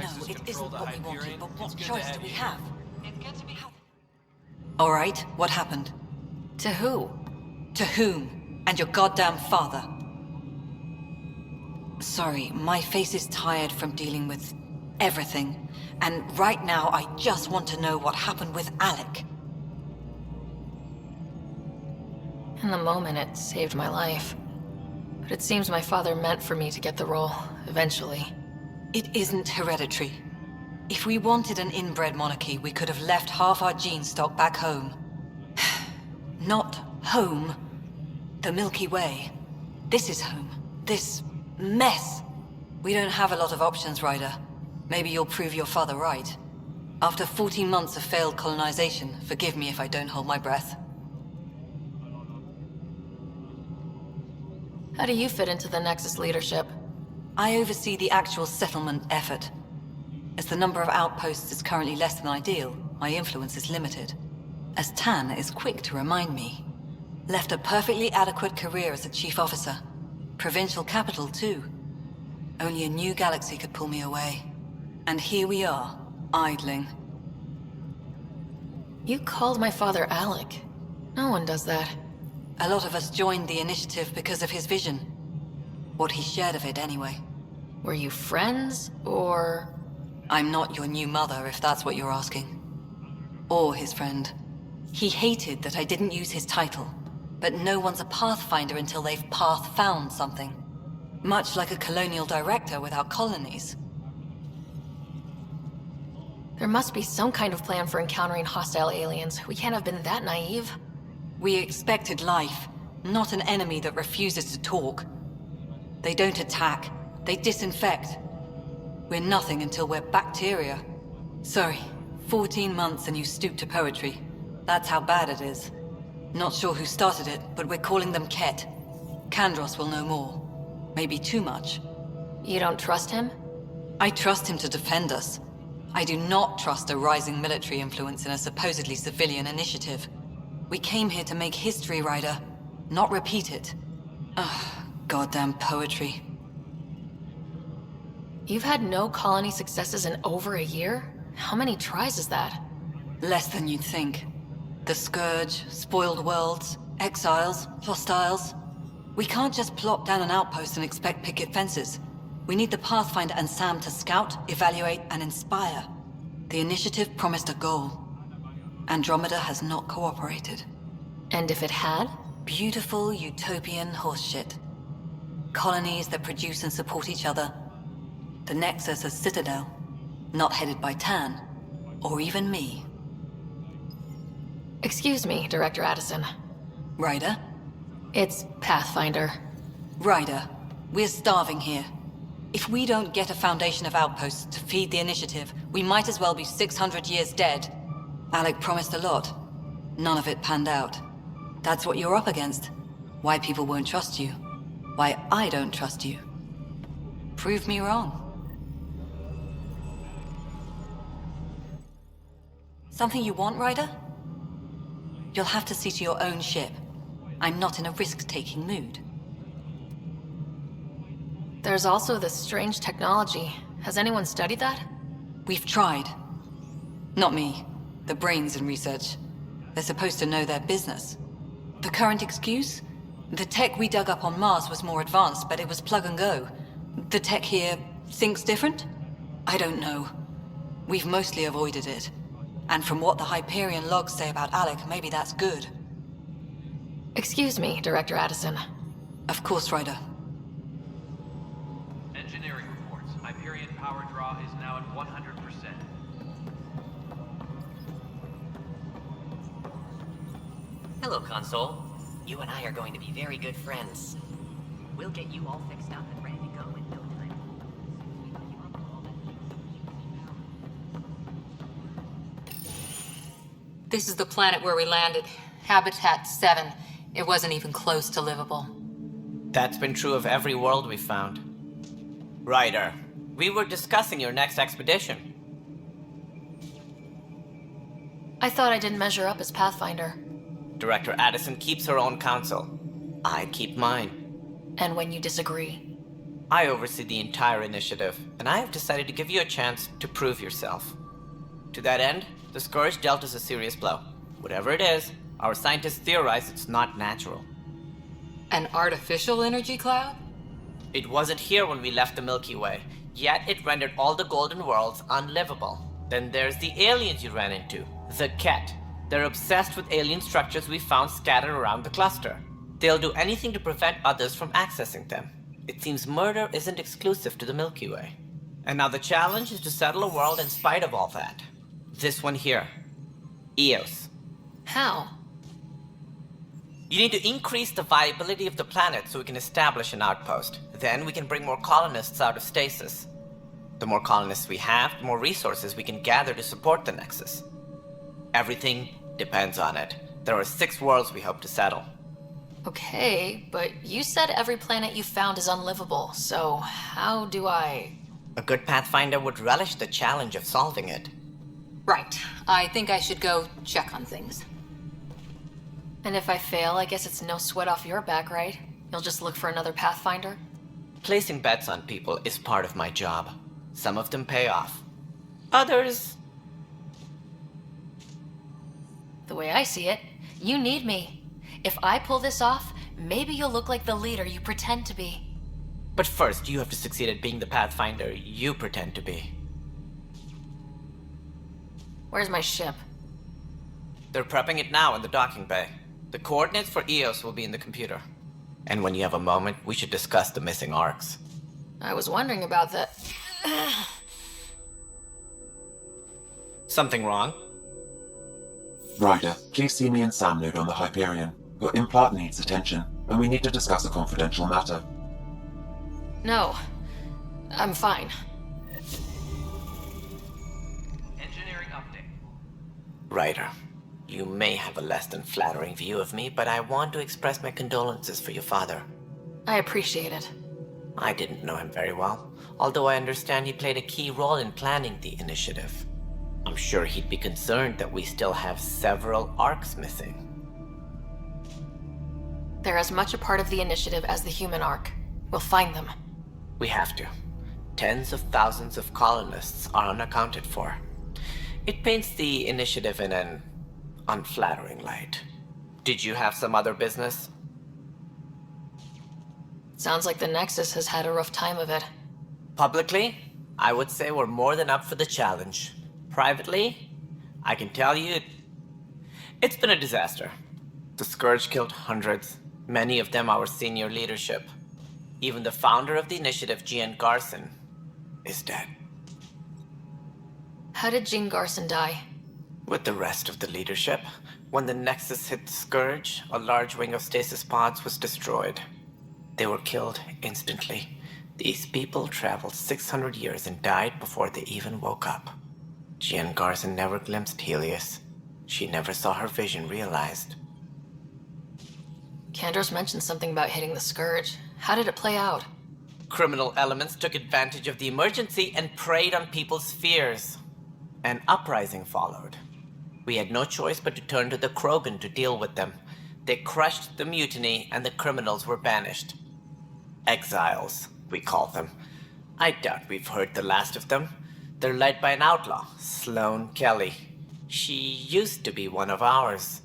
Nexus it control isn't the what we wanted, Hyperion. but what It's good choice to do we you have? here. It's good to be... All right, what happened? To who? To whom? And your goddamn father. Sorry, my face is tired from dealing with everything. And right now, I just want to know what happened with Alec. In the moment, it saved my life. But it seems my father meant for me to get the role, eventually. It isn't hereditary. If we wanted an inbred monarchy, we could have left half our gene stock back home. Not home. The Milky Way. This is home. This mess. We don't have a lot of options, Ryder. Maybe you'll prove your father right. After 14 months of failed colonization, forgive me if I don't hold my breath. How do you fit into the Nexus leadership? I oversee the actual settlement effort. As the number of outposts is currently less than ideal, my influence is limited. As Tan is quick to remind me. Left a perfectly adequate career as a chief officer. Provincial capital, too. Only a new galaxy could pull me away. And here we are, idling. You called my father Alec. No one does that. A lot of us joined the initiative because of his vision. What he shared of it, anyway. Were you friends, or...? I'm not your new mother, if that's what you're asking. Or his friend. He hated that I didn't use his title. But no one's a pathfinder until they've path-found something. Much like a colonial director without colonies. There must be some kind of plan for encountering hostile aliens. We can't have been that naive. We expected life, not an enemy that refuses to talk. They don't attack, they disinfect. We're nothing until we're bacteria. Sorry, 14 months and you stoop to poetry. That's how bad it is. Not sure who started it, but we're calling them Ket. Kandros will know more. Maybe too much. You don't trust him? I trust him to defend us. I do not trust a rising military influence in a supposedly civilian initiative. We came here to make history, Ryder, not repeat it. Ugh, goddamn poetry. You've had no colony successes in over a year? How many tries is that? Less than you'd think. The Scourge, spoiled worlds, exiles, hostiles. We can't just plop down an outpost and expect picket fences. We need the Pathfinder and Sam to scout, evaluate, and inspire. The initiative promised a goal. Andromeda has not cooperated. And if it had? Beautiful utopian horseshit. Colonies that produce and support each other. The Nexus as Citadel. Not headed by Tan. Or even me. Excuse me, Director Addison. Ryder? It's Pathfinder. Ryder, we're starving here. If we don't get a foundation of outposts to feed the initiative, we might as well be 600 years dead. Alec promised a lot. None of it panned out. That's what you're up against. Why people won't trust you. Why I don't trust you. Prove me wrong. Something you want, Ryder? You'll have to see to your own ship. I'm not in a risk-taking mood. There's also this strange technology. Has anyone studied that? We've tried. Not me. The brains in research. They're supposed to know their business. The current excuse? The tech we dug up on Mars was more advanced, but it was plug and go. The tech here thinks different? I don't know. We've mostly avoided it. And from what the Hyperion logs say about Alec, maybe that's good. Excuse me, Director Addison. Of course, Ryder. Engineering reports. Hyperion power draw is now at 100%. Hello, Console. You and I are going to be very good friends. We'll get you all fixed up and ready to go in no time. This is the planet where we landed. Habitat 7. It wasn't even close to livable. That's been true of every world we've found. Ryder, we were discussing your next expedition. I thought I didn't measure up as Pathfinder. Director Addison keeps her own counsel. I keep mine. And when you disagree? I oversee the entire initiative, and I have decided to give you a chance to prove yourself. To that end, the Scourge dealt us a serious blow. Whatever it is, our scientists theorize it's not natural. An artificial energy cloud? It wasn't here when we left the Milky Way, yet it rendered all the golden worlds unlivable. Then there's the aliens you ran into, the Ket. They're obsessed with alien structures we found scattered around the cluster. They'll do anything to prevent others from accessing them. It seems murder isn't exclusive to the Milky Way. And now the challenge is to settle a world in spite of all that. This one here. Eos. How? You need to increase the viability of the planet so we can establish an outpost. Then we can bring more colonists out of stasis. The more colonists we have, the more resources we can gather to support the Nexus. Everything depends on it. There are 6 worlds we hope to settle. Okay, but you said every planet you found is unlivable, so how do I... A good Pathfinder would relish the challenge of solving it. Right. I think I should go check on things. And if I fail, I guess it's no sweat off your back, right? You'll just look for another Pathfinder? Placing bets on people is part of my job. Some of them pay off. Others... The way I see it, you need me. If I pull this off, maybe you'll look like the leader you pretend to be. But first, you have to succeed at being the Pathfinder you pretend to be. Where's my ship? They're prepping it now in the docking bay. The coordinates for Eos will be in the computer. And when you have a moment, we should discuss the missing arcs. I was wondering about that. Something wrong? Ryder, please see me and Samnode on the Hyperion. Your implant needs attention, and we need to discuss a confidential matter. No, I'm fine. Engineering update. Ryder, you may have a less than flattering view of me, but I want to express my condolences for your father. I appreciate it. I didn't know him very well, although I understand he played a key role in planning the initiative. I'm sure he'd be concerned that we still have several arcs missing. They're as much a part of the initiative as the human arc. We'll find them. We have to. Tens of thousands of colonists are unaccounted for. It paints the initiative in an unflattering light. Did you have some other business? Sounds like the Nexus has had a rough time of it. Publicly, I would say we're more than up for the challenge. Privately, I can tell you it's been a disaster. The Scourge killed hundreds, many of them our senior leadership. Even the founder of the initiative, Jean Garson, is dead. How did Jean Garson die? With the rest of the leadership, when the Nexus hit the Scourge, a large wing of stasis pods was destroyed. They were killed instantly. These people traveled 600 years and died before they even woke up. Jean Garson never glimpsed Helios. She never saw her vision realized. Kandros mentioned something about hitting the Scourge. How did it play out? Criminal elements took advantage of the emergency and preyed on people's fears. An uprising followed. We had no choice but to turn to the Krogan to deal with them. They crushed the mutiny and the criminals were banished. Exiles, we call them. I doubt we've heard the last of them. They're led by an outlaw, Sloane Kelly. She used to be one of ours.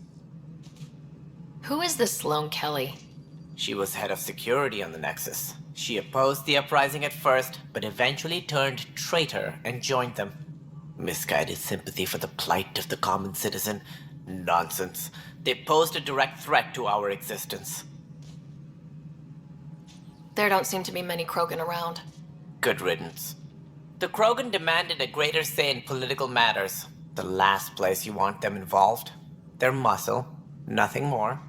Who is this Sloane Kelly? She was head of security on the Nexus. She opposed the uprising at first, but eventually turned traitor and joined them. Misguided sympathy for the plight of the common citizen? Nonsense. They posed a direct threat to our existence. There don't seem to be many Krogan around. Good riddance. The Krogan demanded a greater say in political matters. The last place you want them involved. Their muscle, nothing more.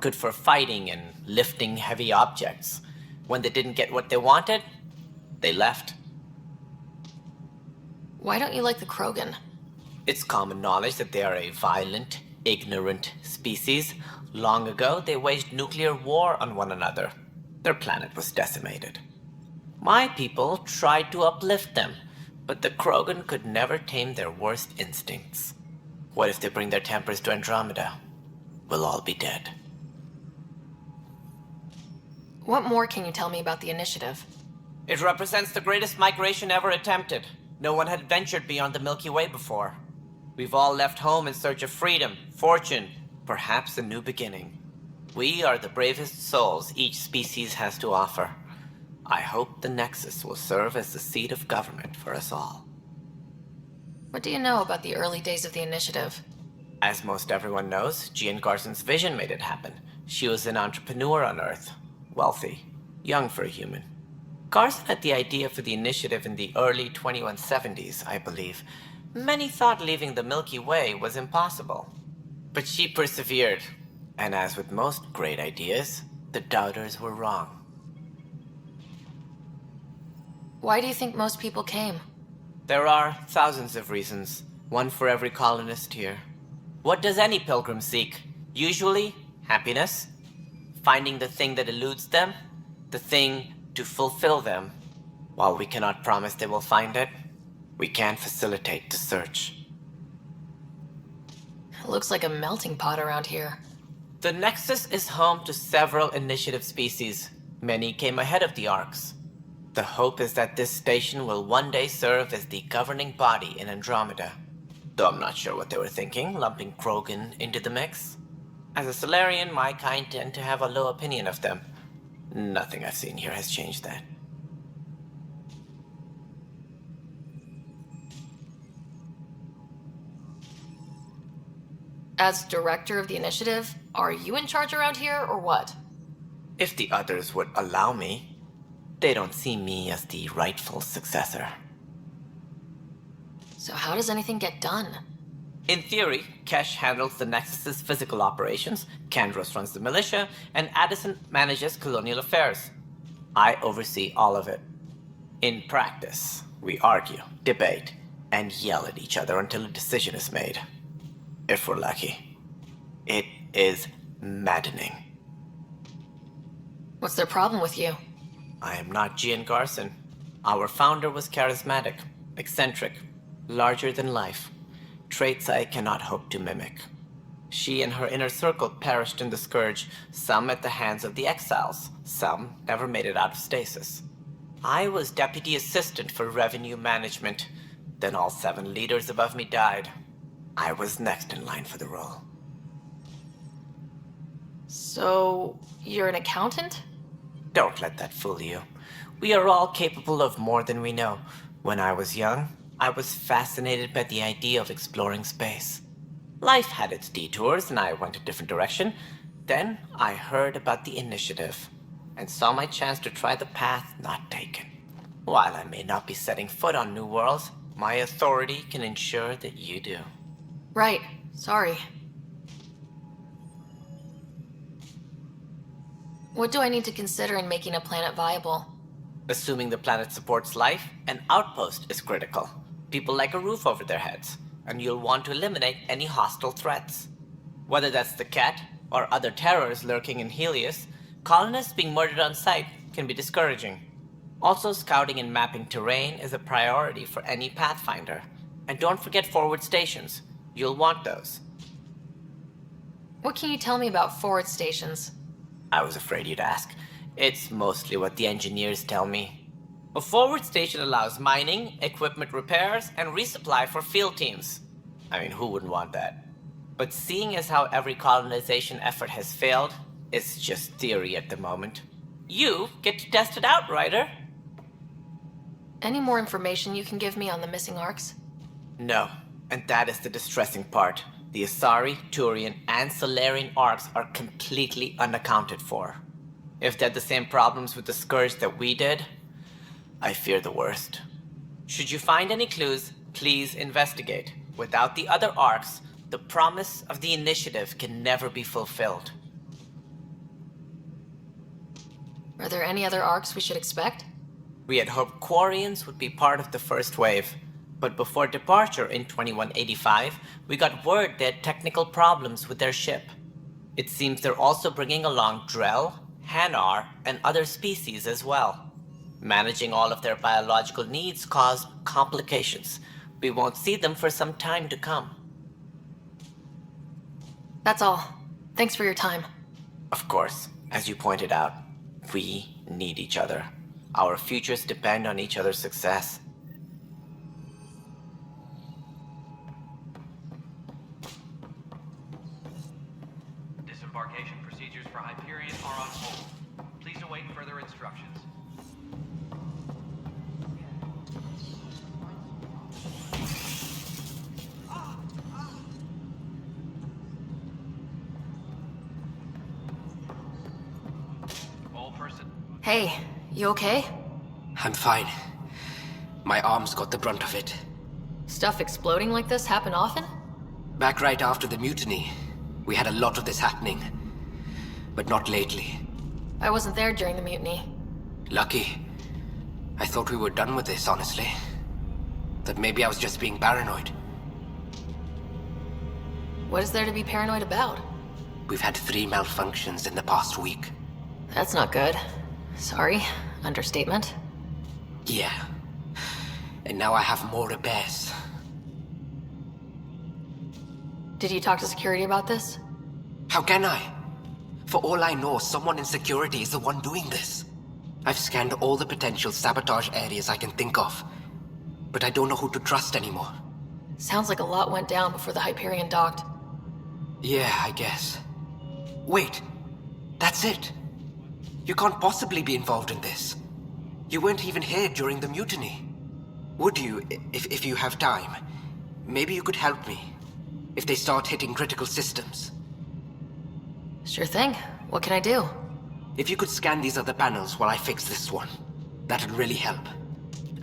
Good for fighting and lifting heavy objects. When they didn't get what they wanted, they left. Why don't you like the Krogan? It's common knowledge that they are a violent, ignorant species. Long ago, they waged nuclear war on one another. Their planet was decimated. My people tried to uplift them, but the Krogan could never tame their worst instincts. What if they bring their tempers to Andromeda? We'll all be dead. What more can you tell me about the initiative? It represents the greatest migration ever attempted. No one had ventured beyond the Milky Way before. We've all left home in search of freedom, fortune, perhaps a new beginning. We are the bravest souls each species has to offer. I hope the Nexus will serve as the seat of government for us all. What do you know about the early days of the initiative? As most everyone knows, Jean Garson's vision made it happen. She was an entrepreneur on Earth. Wealthy. Young for a human. Garson had the idea for the initiative in the early 2170s, I believe. Many thought leaving the Milky Way was impossible. But she persevered. And as with most great ideas, the doubters were wrong. Why do you think most people came? There are thousands of reasons, one for every colonist here. What does any pilgrim seek? Usually, happiness. Finding the thing that eludes them, the thing to fulfill them. While we cannot promise they will find it, we can facilitate the search. It looks like a melting pot around here. The Nexus is home to several initiative species. Many came ahead of the Arks. The hope is that this station will one day serve as the governing body in Andromeda. Though I'm not sure what they were thinking, lumping Krogan into the mix. As a Solarian, my kind tend to have a low opinion of them. Nothing I've seen here has changed that. As director of the initiative, are you in charge around here or what? If the others would allow me, they don't see me as the rightful successor. So how does anything get done? In theory, Kesh handles the Nexus's physical operations, Kandros runs the militia, and Addison manages colonial affairs. I oversee all of it. In practice, we argue, debate, and yell at each other until a decision is made. If we're lucky. It is maddening. What's their problem with you? I am not Jean Garson. Our founder was charismatic, eccentric, larger than life. Traits I cannot hope to mimic. She and her inner circle perished in the Scourge, some at the hands of the Exiles, some never made it out of stasis. I was deputy assistant for revenue management. Then all 7 leaders above me died. I was next in line for the role. So, you're an accountant? Don't let that fool you. We are all capable of more than we know. When I was young, I was fascinated by the idea of exploring space. Life had its detours, and I went a different direction. Then I heard about the initiative, and saw my chance to try the path not taken. While I may not be setting foot on new worlds, my authority can ensure that you do. Right. Sorry. What do I need to consider in making a planet viable? Assuming the planet supports life, an outpost is critical. People like a roof over their heads, and you'll want to eliminate any hostile threats. Whether that's the cat, or other terrors lurking in Helios, colonists being murdered on sight can be discouraging. Also, scouting and mapping terrain is a priority for any Pathfinder. And don't forget forward stations. You'll want those. What can you tell me about forward stations? I was afraid you'd ask. It's mostly what the engineers tell me. A forward station allows mining, equipment repairs, and resupply for field teams. I mean, who wouldn't want that? But seeing as how every colonization effort has failed, it's just theory at the moment. You get to test it out, Ryder. Any more information you can give me on the missing arcs? No, and that is the distressing part. The Asari, Turian, and Solarian arcs are completely unaccounted for. If they had the same problems with the Scourge that we did, I fear the worst. Should you find any clues, please investigate. Without the other arcs, the promise of the initiative can never be fulfilled. Are there any other arcs we should expect? We had hoped Quarians would be part of the first wave, but before departure in 2185, we got word they had technical problems with their ship. It seems they're also bringing along Drell, Hanar, and other species as well. Managing all of their biological needs caused complications. We won't see them for some time to come. That's all. Thanks for your time. Of course, as you pointed out, we need each other. Our futures depend on each other's success. Disembarkation procedures for Hyperion are on hold. Please await further instructions. All person. Hey, you okay? I'm fine. My arms got the brunt of it. Stuff exploding like this happen often? Back right after the mutiny, we had a lot of this happening. But not lately. I wasn't there during the mutiny. Lucky. I thought we were done with this, honestly. That maybe I was just being paranoid. What is there to be paranoid about? We've had 3 malfunctions in the past week. That's not good. Sorry, understatement. Yeah. And now I have more repairs. Did you talk to security about this? How can I? For all I know, someone in security is the one doing this. I've scanned all the potential sabotage areas I can think of. But I don't know who to trust anymore. Sounds like a lot went down before the Hyperion docked. Yeah, I guess. Wait. That's it. You can't possibly be involved in this. You weren't even here during the mutiny. Would you, if you have time? Maybe you could help me. If they start hitting critical systems. Sure thing. What can I do? If you could scan these other panels while I fix this one, that'd really help.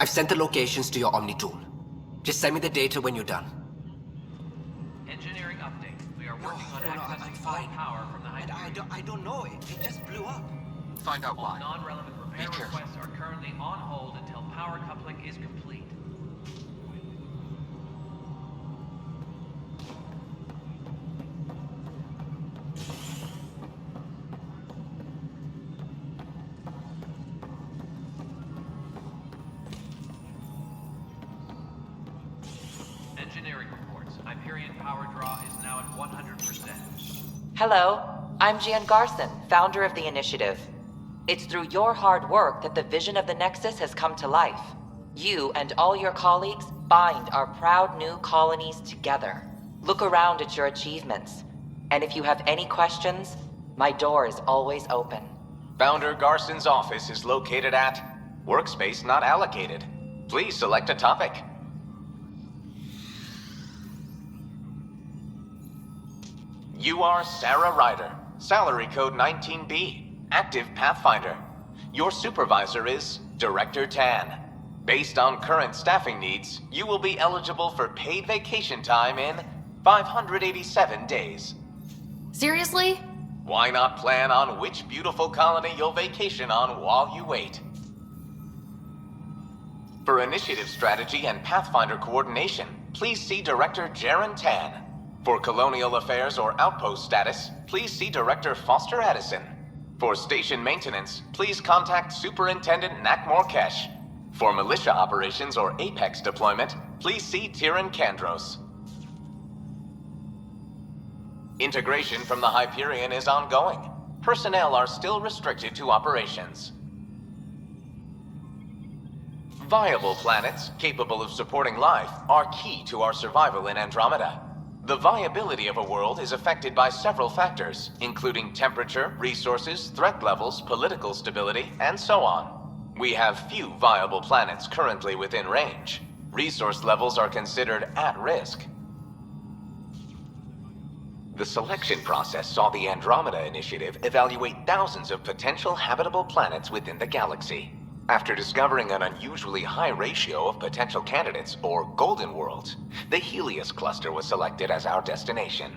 I've sent the locations to your Omni tool. Just send me the data when you're done. Engineering update. We are working on accessing all power from the Hyperion. I don't know. It just blew up. Find out All why. non-relevant repair Be careful. requests are currently on hold until power coupling is complete. Engineering reports. Hyperion power draw is now at 100%. Hello, I'm Gian Garson, founder of the initiative. It's through your hard work that the vision of the Nexus has come to life. You and all your colleagues bind our proud new colonies together. Look around at your achievements. And if you have any questions, my door is always open. Founder Garson's office is located at Workspace Not Allocated. Please select a topic. You are Sarah Ryder, salary code 19B, active Pathfinder. Your supervisor is Director Tan. Based on current staffing needs, you will be eligible for paid vacation time in 587 days. Seriously? Why not plan on which beautiful colony you'll vacation on while you wait? For initiative strategy and Pathfinder coordination, please see Director Jaren Tan. For colonial affairs or outpost status, please see Director Foster Addison. For station maintenance, please contact Superintendent Nakmor Kesh. For militia operations or Apex deployment, please see Tyran Kandros. Integration from the Hyperion is ongoing. Personnel are still restricted to operations. Viable planets capable of supporting life are key to our survival in Andromeda. The viability of a world is affected by several factors, including temperature, resources, threat levels, political stability, and so on. We have few viable planets currently within range. Resource levels are considered at risk. The selection process saw the Andromeda Initiative evaluate thousands of potential habitable planets within the galaxy. After discovering an unusually high ratio of potential candidates, or golden worlds, the Helios cluster was selected as our destination.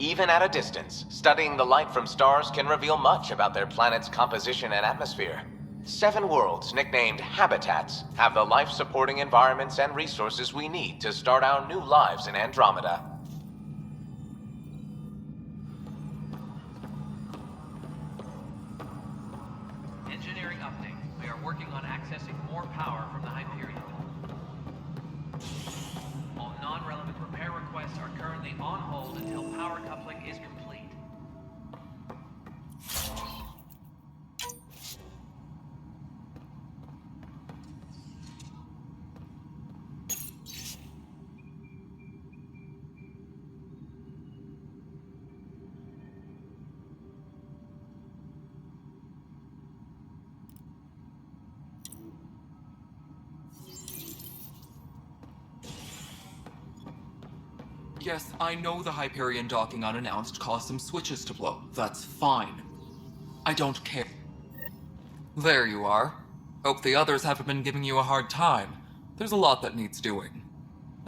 Even at a distance, studying the light from stars can reveal much about their planet's composition and atmosphere. 7 worlds, nicknamed habitats, have the life-supporting environments and resources we need to start our new lives in Andromeda. Engineering update. We are working on accessing more power from the Hyperion. All non-relevant repair requests are currently on hold until power coupling is complete. Yes, I know the Hyperion docking unannounced caused some switches to blow. That's fine. I don't care. There you are. Hope the others haven't been giving you a hard time. There's a lot that needs doing.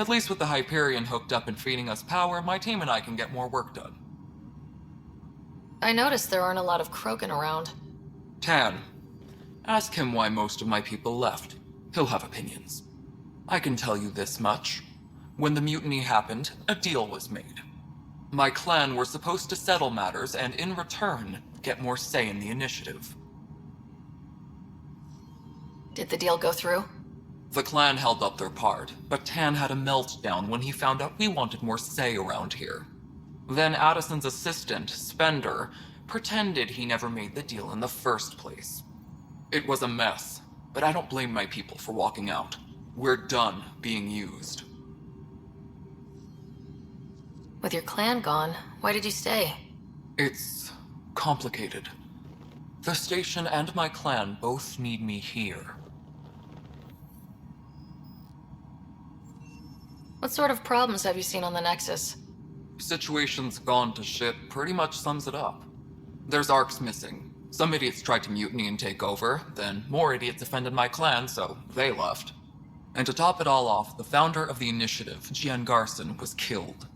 At least with the Hyperion hooked up and feeding us power, my team and I can get more work done. I noticed there aren't a lot of Krogan around. Tan. Ask him why most of my people left. He'll have opinions. I can tell you this much. When the mutiny happened, a deal was made. My clan were supposed to settle matters and, in return, get more say in the initiative. Did the deal go through? The clan held up their part, but Tan had a meltdown when he found out we wanted more say around here. Then Addison's assistant, Spender, pretended he never made the deal in the first place. It was a mess, but I don't blame my people for walking out. We're done being used. With your clan gone, why did you stay? It's complicated. The station and my clan both need me here. What sort of problems have you seen on the Nexus? Situation's gone to shit pretty much sums it up. There's arcs missing. Some idiots tried to mutiny and take over, then more idiots offended my clan, so they left. And to top it all off, the founder of the initiative, Gian Garson, was killed.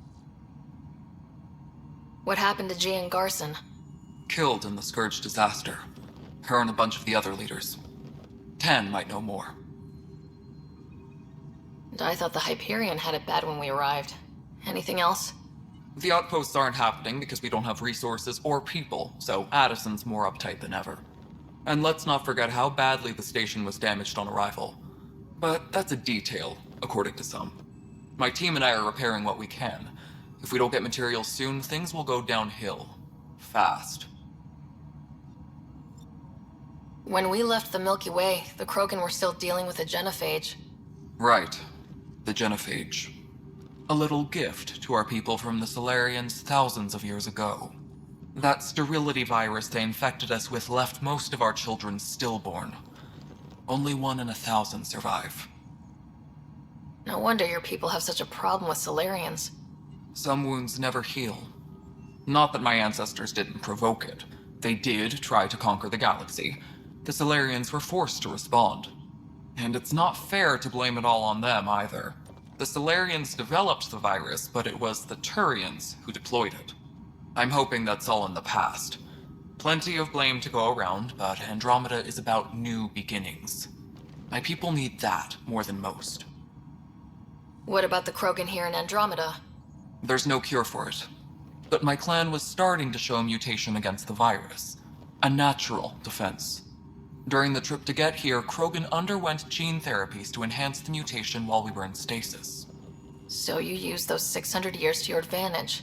What happened to Gian Garson? Killed in the Scourge disaster. Her and a bunch of the other leaders. Tan might know more. And I thought the Hyperion had it bad when we arrived. Anything else? The outposts aren't happening because we don't have resources or people, so Addison's more uptight than ever. And let's not forget how badly the station was damaged on arrival. But that's a detail, according to some. My team and I are repairing what we can. If we don't get materials soon, things will go downhill. Fast. When we left the Milky Way, the Krogan were still dealing with the genophage. Right. The genophage. A little gift to our people from the Solarians thousands of years ago. That sterility virus they infected us with left most of our children stillborn. Only 1 in 1,000 survive. No wonder your people have such a problem with Solarians. Some wounds never heal. Not that my ancestors didn't provoke it. They did try to conquer the galaxy. The Solarians were forced to respond. And it's not fair to blame it all on them either. The Solarians developed the virus, but it was the Turians who deployed it. I'm hoping that's all in the past. Plenty of blame to go around, but Andromeda is about new beginnings. My people need that more than most. What about the Krogan here in Andromeda? There's no cure for it. But my clan was starting to show a mutation against the virus. A natural defense. During the trip to get here, Krogan underwent gene therapies to enhance the mutation while we were in stasis. So you used those 600 years to your advantage.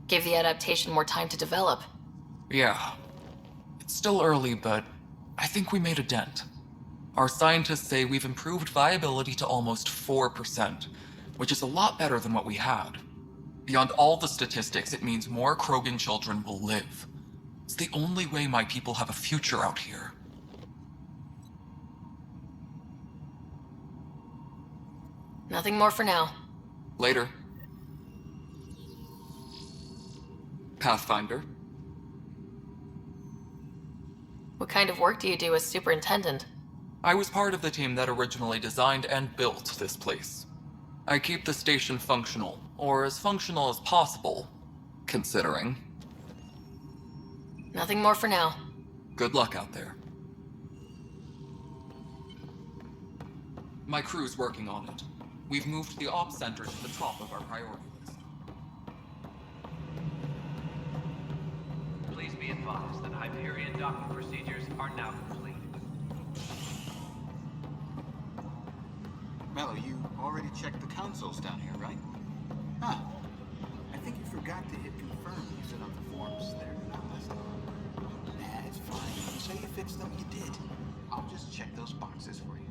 Gave the adaptation more time to develop. Yeah. It's still early, but I think we made a dent. Our scientists say we've improved viability to almost 4%, which is a lot better than what we had. Beyond all the statistics, it means more Krogan children will live. It's the only way my people have a future out here. Nothing more for now. Later. Pathfinder. What kind of work do you do as superintendent? I was part of the team that originally designed and built this place. I keep the station functional, or as functional as possible, considering. Nothing more for now. Good luck out there. My crew's working on it. We've moved the ops center to the top of our priority list. Please be advised that Hyperion docking procedures are now complete. Mello, you already checked the consoles down here, right? Huh. I think you forgot to hit confirm when you filled out the forms there. Nah, it's fine. You say you fixed them, you did. I'll just check those boxes for you.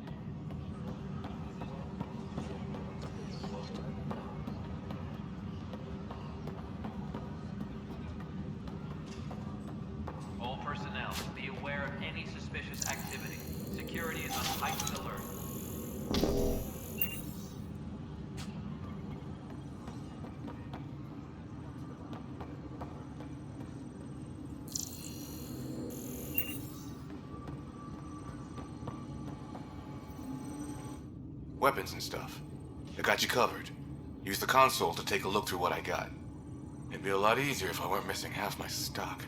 All personnel, be aware of any suspicious activity. Security is on heightened alert. Weapons and stuff. I got you covered. Use the console to take a look through what I got. It'd be a lot easier if I weren't missing half my stock.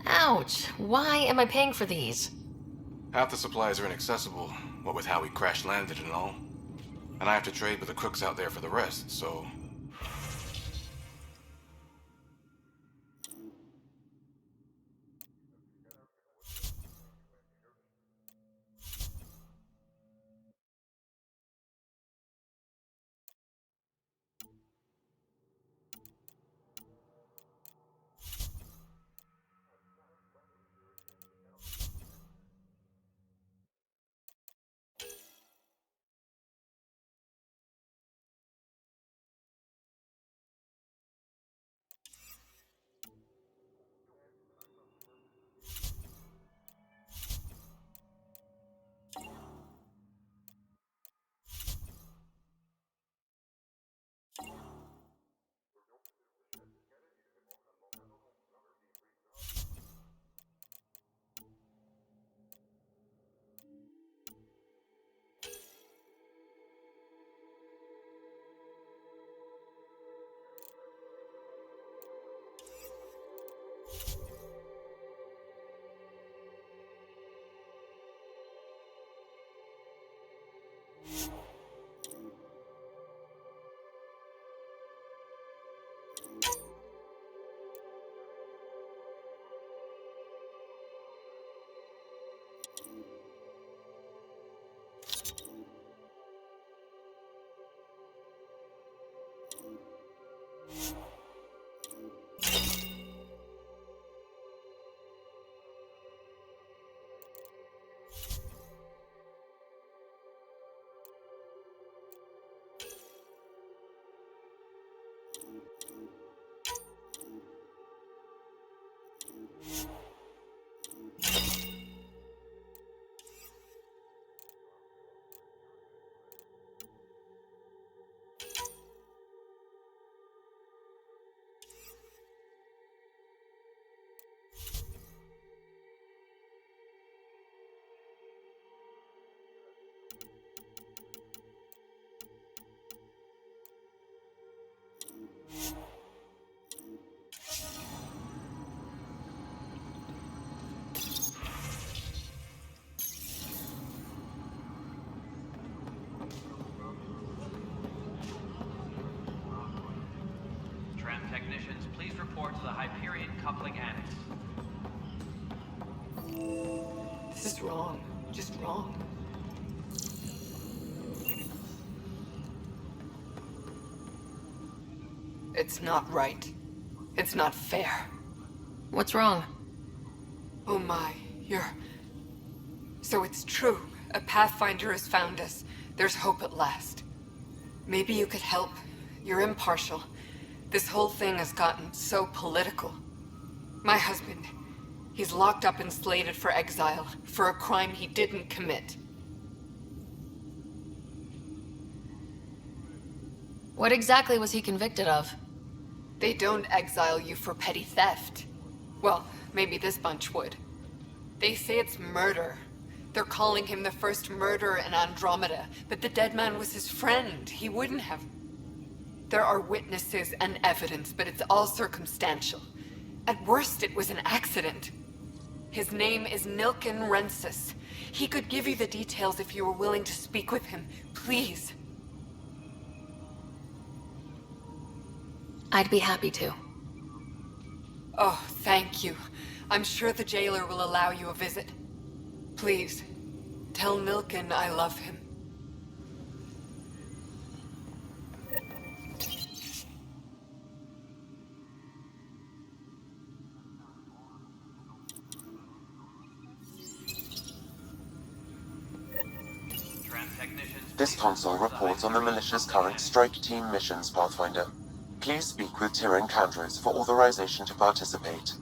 Ouch! Why am I paying for these? Half the supplies are inaccessible, what with how we crash landed and all. And I have to trade with the crooks out there for the rest, so... Technicians, please report to the Hyperion Coupling Annex. This is wrong. Just wrong. It's not right. It's not fair. What's wrong? Oh my, So it's true. A Pathfinder has found us. There's hope at last. Maybe you could help. You're impartial. This whole thing has gotten so political. My husband, he's locked up and slated for exile for a crime he didn't commit. What exactly was he convicted of? They don't exile you for petty theft. Well, maybe this bunch would. They say it's murder. They're calling him the first murderer in Andromeda, but the dead man was his friend. He wouldn't have... There are witnesses and evidence, but it's all circumstantial. At worst, it was an accident. His name is Nilken Rensis. He could give you the details if you were willing to speak with him. Please. I'd be happy to. Oh, thank you. I'm sure the jailer will allow you a visit. Please, tell Nilken I love him. This console reports on the militia's current strike team missions, Pathfinder. Please speak with Tyrion Candros for authorization to participate.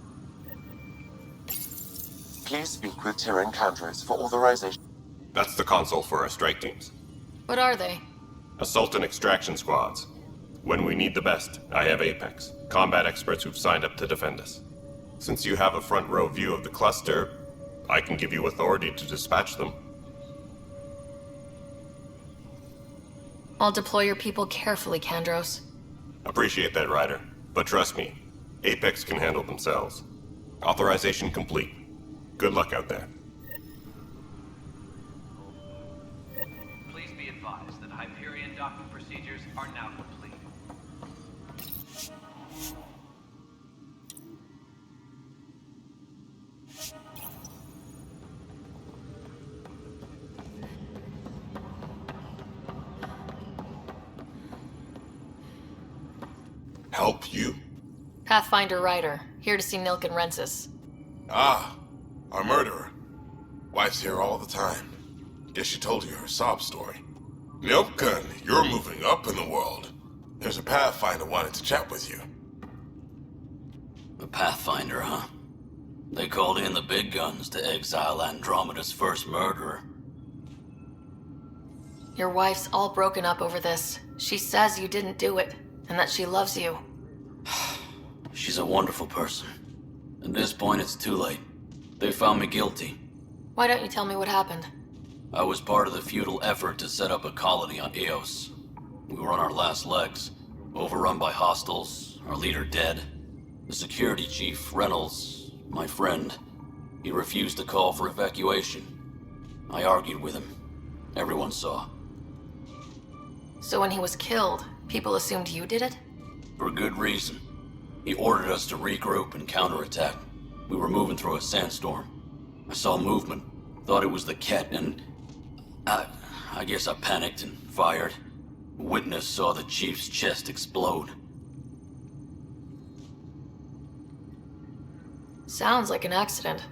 Please speak with Tyrion Candros for authorization. That's the console for our strike teams. What are they? Assault and extraction squads. When we need the best, I have Apex, combat experts who've signed up to defend us. Since you have a front row view of the cluster, I can give you authority to dispatch them. I'll deploy your people carefully, Kandros. Appreciate that, Ryder. But trust me, Apex can handle themselves. Authorization complete. Good luck out there. Please be advised that Hyperion docking procedures are now complete. Help you? Pathfinder Ryder, here to see Nilken Rensis. Ah, our murderer. Wife's here all the time. Guess she told you her sob story. Nilken, you're moving up in the world. There's a Pathfinder wanting to chat with you. The Pathfinder, huh? They called in the big guns to exile Andromeda's first murderer. Your wife's all broken up over this. She says you didn't do it, and that she loves you. She's a wonderful person. At this point, it's too late. They found me guilty. Why don't you tell me what happened? I was part of the futile effort to set up a colony on Eos. We were on our last legs, overrun by hostiles, our leader dead. The security chief, Reynolds, my friend, he refused to call for evacuation. I argued with him. Everyone saw. So when he was killed, people assumed you did it? For good reason. He ordered us to regroup and counterattack. We were moving through a sandstorm. I saw movement, thought it was the Ket, and I guess I panicked and fired. A witness saw the chief's chest explode. Sounds like an accident.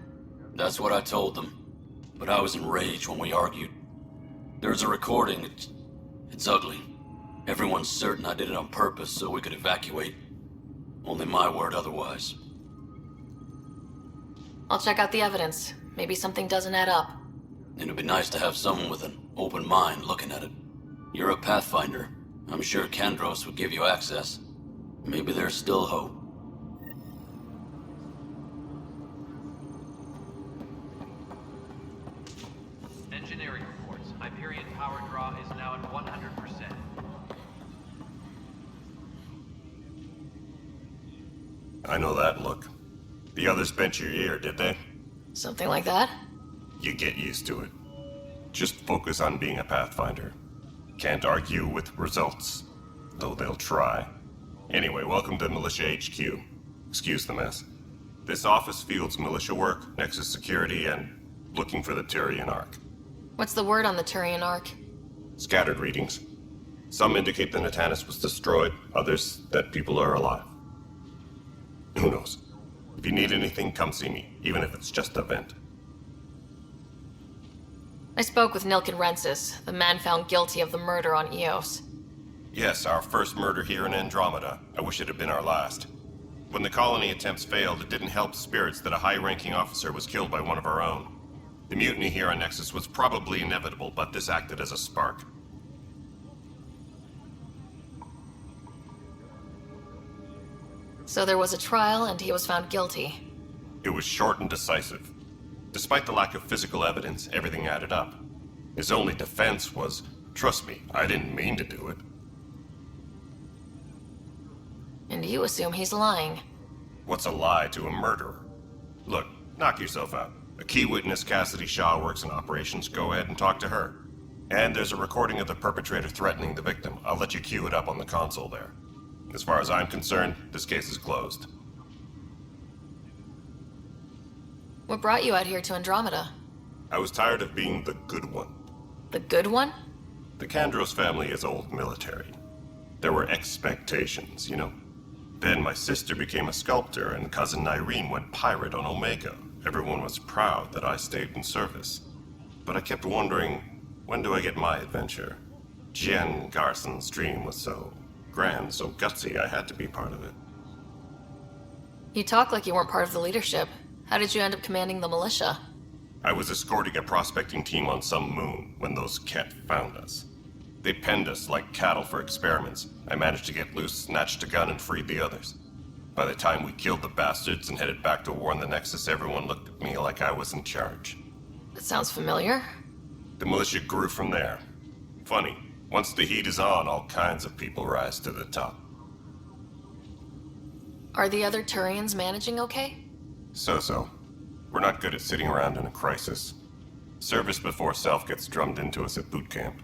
That's what I told them. But I was enraged when we argued. There's a recording. It's ugly. Everyone's certain I did it on purpose so we could evacuate. Only my word otherwise. I'll check out the evidence. Maybe something doesn't add up. It'd be nice to have someone with an open mind looking at it. You're a Pathfinder. I'm sure Kandros would give you access. Maybe there's still hope. Engineering reports. Hyperion power draw is now at 100%. I know that look. The others bent your ear, did they? Something like that? You get used to it. Just focus on being a Pathfinder. Can't argue with results, though they'll try. Anyway, welcome to Militia HQ. Excuse the mess. This office fields militia work, Nexus security, and looking for the Turian Ark. What's the word on the Turian Ark? Scattered readings. Some indicate the Natanus was destroyed, others that people are alive. Who knows? If you need anything, come see me, even if it's just a vent. I spoke with Nilken Rensis, the man found guilty of the murder on Eos. Yes, our first murder here in Andromeda. I wish it had been our last. When the colony attempts failed, it didn't help spirits that a high-ranking officer was killed by one of our own. The mutiny here on Nexus was probably inevitable, but this acted as a spark. So there was a trial, and he was found guilty. It was short and decisive. Despite the lack of physical evidence, everything added up. His only defense was, trust me, I didn't mean to do it. And you assume he's lying. What's a lie to a murderer? Look, knock yourself out. A key witness, Cassidy Shaw, works in operations. Go ahead and talk to her. And there's a recording of the perpetrator threatening the victim. I'll let you cue it up on the console there. As far as I'm concerned, this case is closed. What brought you out here to Andromeda? I was tired of being the good one. The good one? The Kandros family is old military. There were expectations, you know. Then my sister became a sculptor and cousin Irene went pirate on Omega. Everyone was proud that I stayed in service. But I kept wondering, when do I get my adventure? Jen Garson's dream was so grand, so gutsy, I had to be part of it. You talk like you weren't part of the leadership. How did you end up commanding the militia? I was escorting a prospecting team on some moon when those Ket found us. They penned us like cattle for experiments. I managed to get loose, snatched a gun, and freed the others. By the time we killed the bastards and headed back to warn the Nexus, everyone looked at me like I was in charge. That sounds familiar. The militia grew from there. Funny, once the heat is on, all kinds of people rise to the top. Are the other Turians managing okay? So-so. We're not good at sitting around in a crisis. Service before self gets drummed into us at boot camp.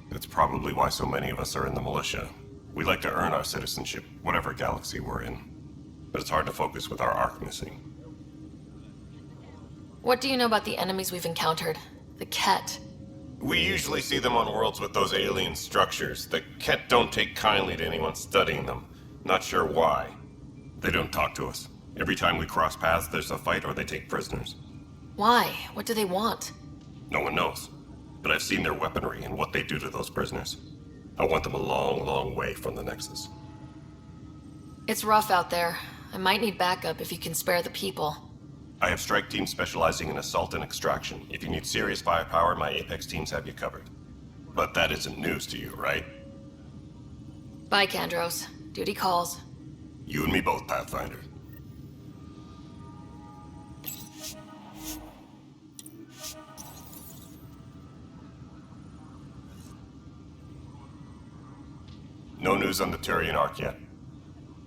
That's probably why so many of us are in the militia. We like to earn our citizenship, whatever galaxy we're in. But it's hard to focus with our arc missing. What do you know about the enemies we've encountered? The Ket. We usually see them on worlds with those alien structures. The Ket don't take kindly to anyone studying them. Not sure why. They don't talk to us. Every time we cross paths, there's a fight or they take prisoners. Why? What do they want? No one knows. But I've seen their weaponry and what they do to those prisoners. I want them a long, long way from the Nexus. It's rough out there. I might need backup if you can spare the people. I have strike teams specializing in assault and extraction. If you need serious firepower, my Apex teams have you covered. But that isn't news to you, right? Bye, Kandros. Duty calls. You and me both, Pathfinder. No news on the Turian Ark yet?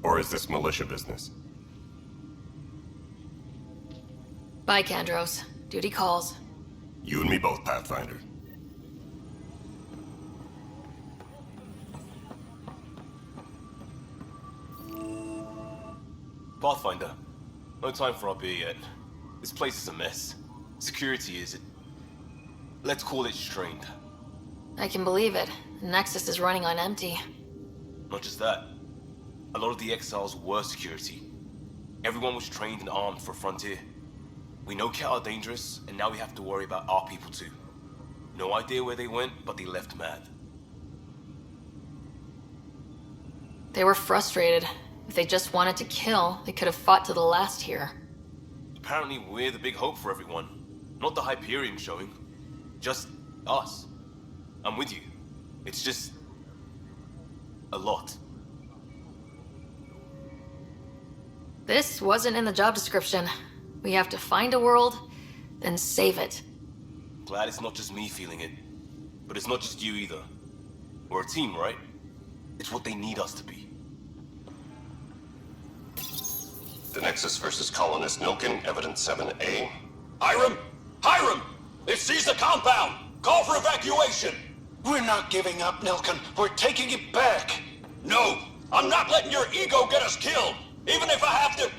Or is this militia business? Bye, Kandros. Duty calls. You and me both, Pathfinder. Pathfinder, no time for our beer yet. This place is a mess. Security is... let's call it strained. I can believe it. The Nexus is running on empty. Not just that. A lot of the exiles were security. Everyone was trained and armed for Frontier. We know Ket are dangerous, and now we have to worry about our people too. No idea where they went, but they left mad. They were frustrated. If they just wanted to kill, they could have fought to the last here. Apparently we're the big hope for everyone. Not the Hyperion showing. Just us. I'm with you. It's just... a lot. This wasn't in the job description. We have to find a world, then save it. Glad it's not just me feeling it. But it's not just you either. We're a team, right? It's what they need us to be. The Nexus versus Colonist Nilkin, Evidence 7A. Hiram! Hiram! They've seized the compound! Call for evacuation! We're not giving up, Nilkin. We're taking it back. No! I'm not letting your ego get us killed! Even if I have to...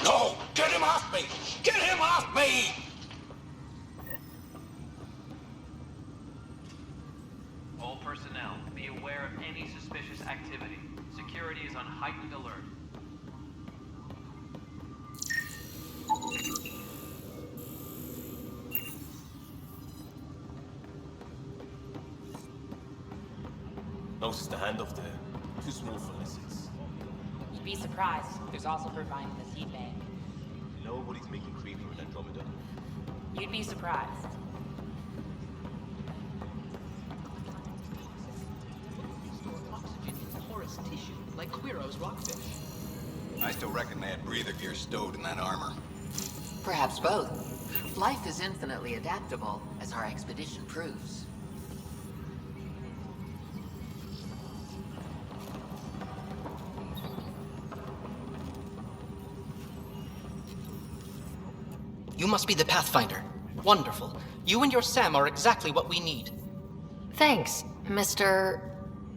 No! Get him off me! Get him off me! All personnel, be aware of any suspicious activity. Security is on heightened alert. Notice the handoff there. Too small for lessons. You'd be surprised. There's also providing the seed bank. Nobody's making creeper in Andromeda. You'd be surprised. Oxygen in porous tissue, like Quiro's rockfish. I still reckon they had breather gear stowed in that armor. Perhaps both. Life is infinitely adaptable, as our expedition proves. You must be the Pathfinder. Wonderful. You and your Sam are exactly what we need. Thanks, Mr...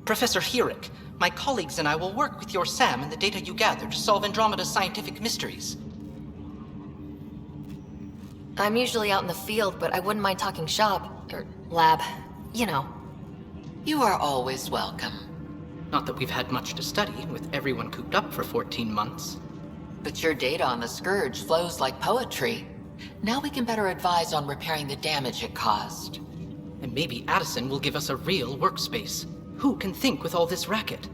Professor Herrick. My colleagues and I will work with your Sam and the data you gather to solve Andromeda's scientific mysteries. I'm usually out in the field, but I wouldn't mind talking shop. Or lab. You know. You are always welcome. Not that we've had much to study, with everyone cooped up for 14 months. But your data on the Scourge flows like poetry. Now we can better advise on repairing the damage it caused. And maybe Addison will give us a real workspace. Who can think with all this racket?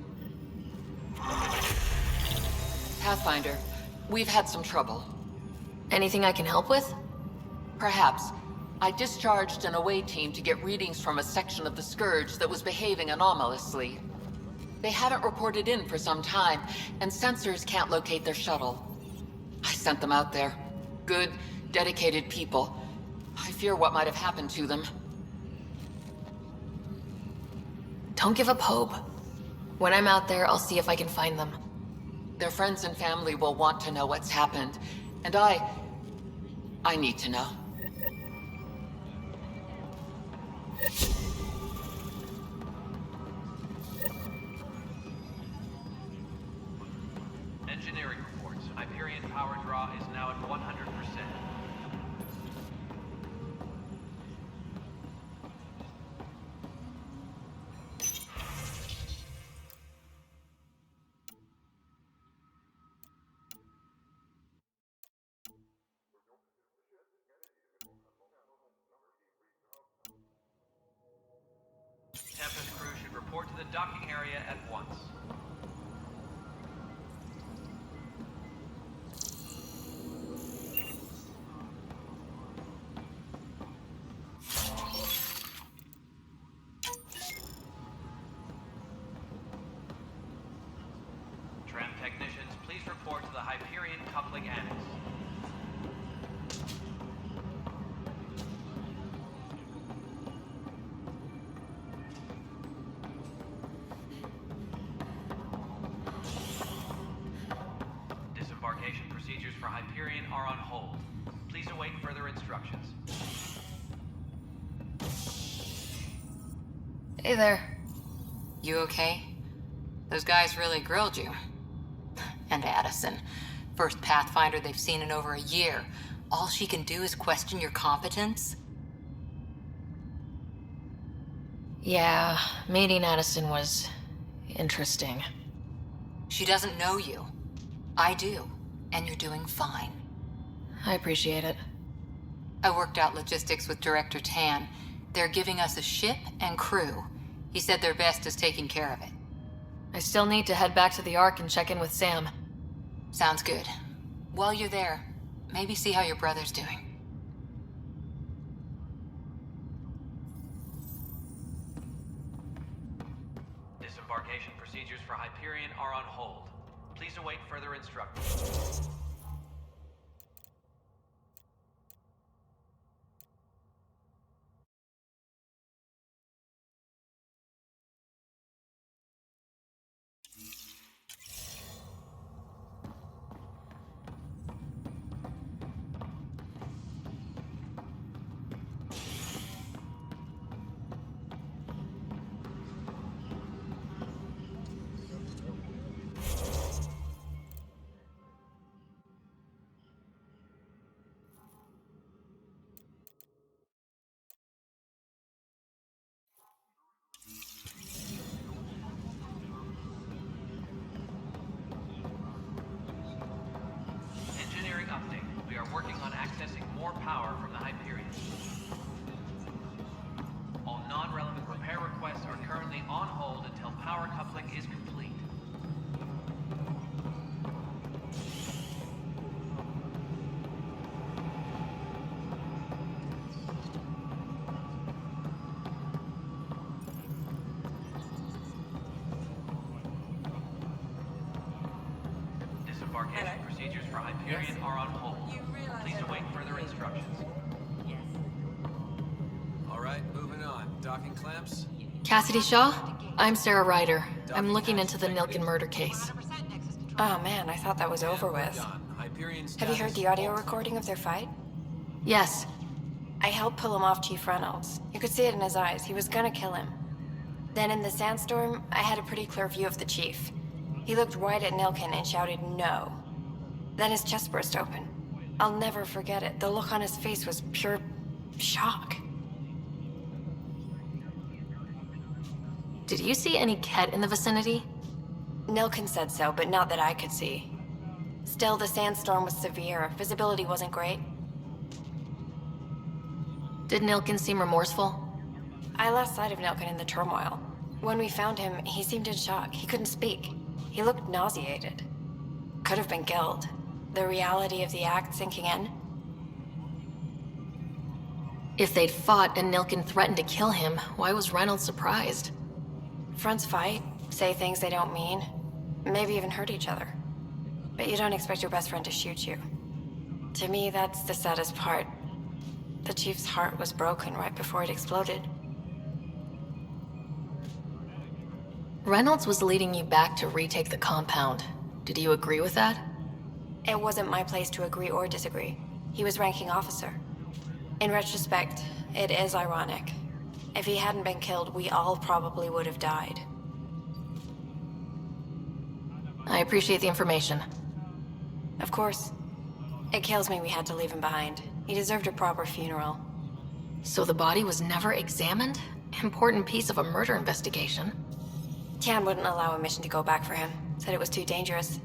Pathfinder, we've had some trouble. Anything I can help with? Perhaps. I discharged an away team to get readings from a section of the Scourge that was behaving anomalously. They haven't reported in for some time, and sensors can't locate their shuttle. I sent them out there. Good, dedicated people. I fear what might have happened to them. Don't give up hope. When I'm out there, I'll see if I can find them. Their friends and family will want to know what's happened, and I need to know. Engineering reports. Hyperion power draw is now at 100%. Tempest crew should report to the docking area at once. Tram technicians, please report to the Hyperion coupling annex. Disembarkation procedures for Hyperion are on hold. Please await further instructions. Hey there. You okay? Those guys really grilled you. And Addison. First Pathfinder they've seen in over a year. All she can do is question your competence? Yeah, meeting Addison was interesting. She doesn't know you. I do. And you're doing fine. I appreciate it. I worked out logistics with Director Tan. They're giving us a ship and crew. He said their best is taking care of it. I still need to head back to the Ark and check in with Sam. Sounds good. While you're there, maybe see how your brother's doing. Disembarkation procedures for Hyperion are on hold. Please await further instructions. Engineering update. We are working on accessing more power from the Hyperion. All non-relevant repair requests are currently on hold until power coupling is complete. Disembarkation procedures for Hyperion are on hold. Please await further instructions. All right, moving on. Docking clamps? Cassidy Shaw? I'm Sarah Ryder. I'm looking into the Nilken murder case. Oh man, I thought that was over with. Have you heard the audio recording of their fight? Yes. I helped pull him off Chief Reynolds. You could see it in his eyes. He was gonna kill him. Then in the sandstorm, I had a pretty clear view of the chief. He looked right at Nilken and shouted no. Then his chest burst open. I'll never forget it. The look on his face was pure shock. Did you see any Ket in the vicinity? Nilken said so, but not that I could see. Still, the sandstorm was severe. Visibility wasn't great. Did Nilken seem remorseful? I lost sight of Nilken in the turmoil. When we found him, he seemed in shock. He couldn't speak. He looked nauseated. Could have been guilt. The reality of the act sinking in. If they'd fought and Nilkin threatened to kill him, why was Reynolds surprised? Fronts fight, say things they don't mean, maybe even hurt each other. But you don't expect your best friend to shoot you. To me, that's the saddest part. The Chief's heart was broken right before it exploded. Reynolds was leading you back to retake the compound. Did you agree with that? It wasn't my place to agree or disagree. He was ranking officer. In retrospect, it is ironic. If he hadn't been killed, we all probably would have died. I appreciate the information. Of course. It kills me we had to leave him behind. He deserved a proper funeral. So the body was never examined? Important piece of a murder investigation. Tian wouldn't allow a mission to go back for him. Said it was too dangerous.